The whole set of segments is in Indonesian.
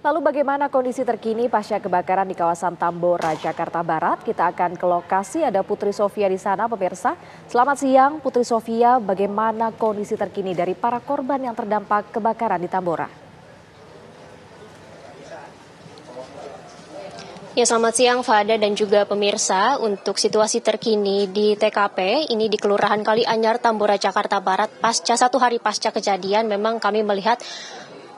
Lalu bagaimana kondisi terkini pasca kebakaran di kawasan Tambora, Jakarta Barat? Kita akan ke lokasi, ada Putri Sofia di sana, pemirsa. Selamat siang, Putri Sofia. Bagaimana kondisi terkini dari para korban yang terdampak kebakaran di Tambora? Ya, selamat siang Fada dan juga pemirsa. Untuk situasi terkini di TKP, ini di Kelurahan Kalianyar, Tambora, Jakarta Barat, satu hari pasca kejadian, memang kami melihat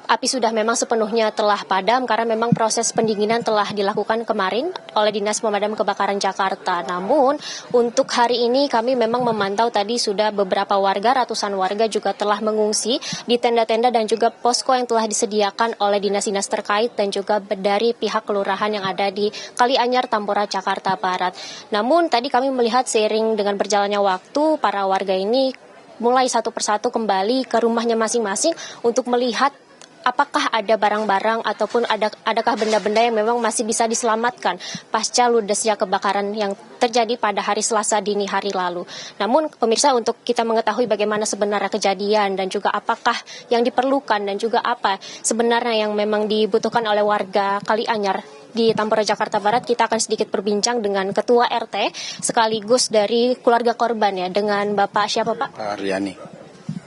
api sudah memang sepenuhnya telah padam karena memang proses pendinginan telah dilakukan kemarin oleh Dinas Pemadam Kebakaran Jakarta. Namun untuk hari ini kami memang memantau tadi sudah beberapa warga, ratusan warga juga telah mengungsi di tenda-tenda dan juga posko yang telah disediakan oleh dinas-dinas terkait dan juga dari pihak kelurahan yang ada di Kalianyar, Tambora, Jakarta Barat. Namun tadi kami melihat seiring dengan berjalannya waktu, para warga ini mulai satu persatu kembali ke rumahnya masing-masing untuk melihat apakah ada barang-barang ataupun adakah benda-benda yang memang masih bisa diselamatkan pasca ludesnya kebakaran yang terjadi pada hari Selasa dini hari lalu. Namun pemirsa, untuk kita mengetahui bagaimana sebenarnya kejadian dan juga apakah yang diperlukan dan juga apa sebenarnya yang memang dibutuhkan oleh warga Kalianyar di Tambora, Jakarta Barat, kita akan sedikit berbincang dengan Ketua RT sekaligus dari keluarga korban ya, dengan Bapak siapa Pak? Pak Aryani.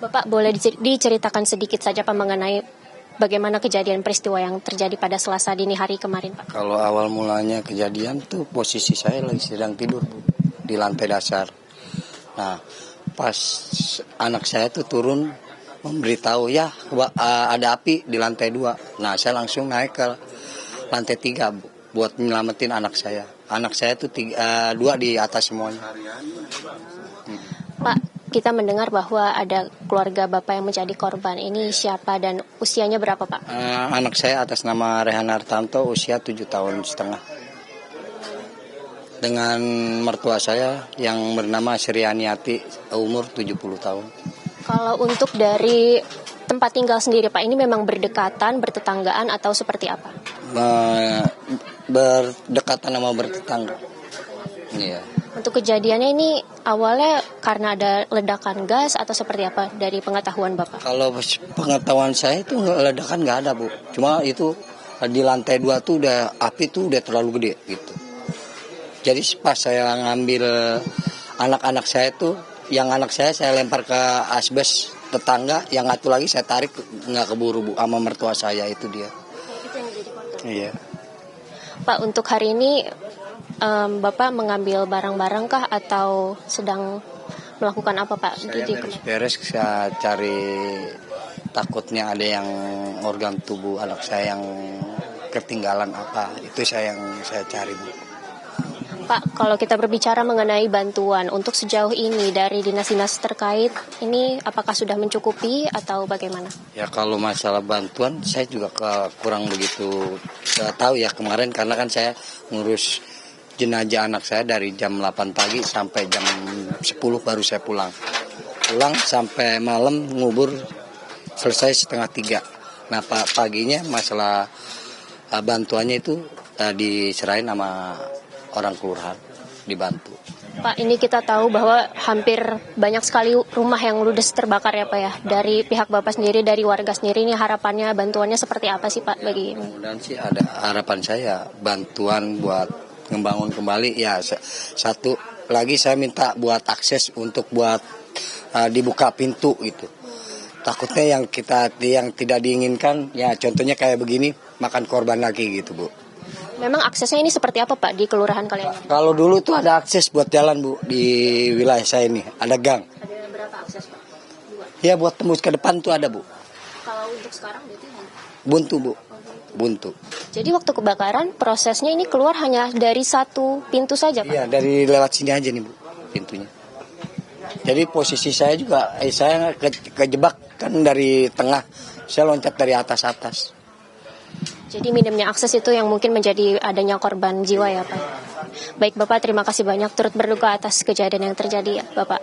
Bapak boleh diceritakan sedikit saja Pak mengenai bagaimana kejadian peristiwa yang terjadi pada Selasa dini hari kemarin, Pak? Kalau awal mulanya kejadian tuh posisi saya lagi sedang tidur, Bu, di lantai dasar. Nah, pas anak saya tuh turun memberitahu ya ada api di lantai 2. Nah, saya langsung naik ke lantai 3, Bu, buat menyelamatin anak saya. Anak saya tuh 2 di atas semuanya. Pak, kita mendengar bahwa ada keluarga Bapak yang menjadi korban. Ini siapa dan usianya berapa, Pak? Anak saya atas nama Rehan Hartanto, usia 7,5 tahun. Dengan mertua saya yang bernama Srianiati, umur 70 tahun. Kalau untuk dari tempat tinggal sendiri, Pak, ini memang berdekatan, bertetanggaan atau seperti apa? Berdekatan sama bertetangga. Iya. Untuk kejadiannya ini awalnya karena ada ledakan gas atau seperti apa dari pengetahuan Bapak? Kalau pengetahuan saya itu ledakan nggak ada, Bu. Cuma itu di lantai 2 tuh api tuh udah terlalu gede gitu. Jadi pas saya ngambil anak-anak saya tuh, yang anak saya lempar ke asbes tetangga, yang satu lagi saya tarik nggak keburu, Bu, sama mertua saya itu dia. Itu yang jadi korban. Iya. Pak, untuk hari ini Bapak mengambil barang-barang kah atau sedang melakukan apa, Pak? Saya beres-beres, saya cari, takutnya ada yang organ tubuh anak saya yang ketinggalan apa, itu yang saya cari, Bu. Pak, kalau kita berbicara mengenai bantuan untuk sejauh ini dari dinas-dinas terkait, ini apakah sudah mencukupi atau bagaimana? Ya kalau masalah bantuan saya juga kurang begitu tahu ya kemarin, karena kan saya ngurus jenazah anak saya dari jam 8 pagi sampai jam 10 baru saya pulang. Pulang sampai malam ngubur selesai 2:30. Nah paginya masalah bantuannya itu diserahin sama orang kelurahan, dibantu. Pak, ini kita tahu bahwa hampir banyak sekali rumah yang ludes terbakar ya Pak ya. Dari pihak Bapak sendiri, dari warga sendiri, ini harapannya, bantuannya seperti apa sih Pak bagi ini? Mudah-mudahan sih ada harapan saya bantuan buat ngebangun kembali ya. Satu lagi saya minta buat akses untuk buat dibuka pintu gitu. Takutnya yang tidak diinginkan ya, contohnya kayak begini, makan korban lagi gitu, Bu. Memang aksesnya ini seperti apa Pak di kelurahan kalian? Kalau dulu tuh ada akses buat jalan, Bu, di wilayah saya ini ada gang. Ada berapa akses Pak? 2. Ya buat tembus ke depan tuh ada, Bu. Kalau untuk sekarang berarti buntu, Bu. Buntu. Jadi waktu kebakaran prosesnya ini keluar hanya dari satu pintu saja Pak? Iya, dari lewat sini aja nih, Bu, pintunya. Jadi posisi saya juga, saya kejebak kan dari tengah, saya loncat dari atas. Jadi minimnya akses itu yang mungkin menjadi adanya korban jiwa ya Pak. Baik Bapak, terima kasih banyak turut berduka atas kejadian yang terjadi ya Bapak.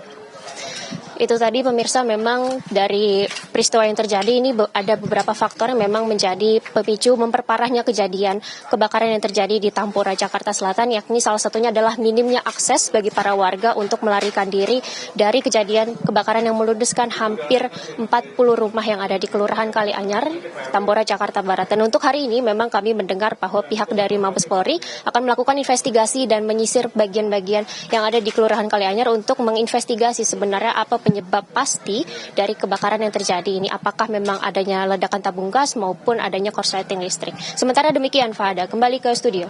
Itu tadi pemirsa memang dari peristiwa yang terjadi ini ada beberapa faktor yang memang menjadi pemicu memperparahnya kejadian kebakaran yang terjadi di Tambora, Jakarta Selatan, yakni salah satunya adalah minimnya akses bagi para warga untuk melarikan diri dari kejadian kebakaran yang meludeskan hampir 40 rumah yang ada di Kelurahan Kalianyar, Tambora, Jakarta Barat. Dan untuk hari ini memang kami mendengar bahwa pihak dari Mabes Polri akan melakukan investigasi dan menyisir bagian-bagian yang ada di Kelurahan Kalianyar untuk menginvestigasi sebenarnya apa penyebab pasti dari kebakaran yang terjadi ini. Apakah memang adanya ledakan tabung gas maupun adanya korsleting listrik. Sementara demikian, Fahada, kembali ke studio.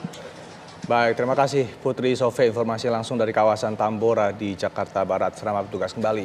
Baik, terima kasih Putri Sofia, informasi langsung dari kawasan Tambora di Jakarta Barat. Selamat bertugas kembali.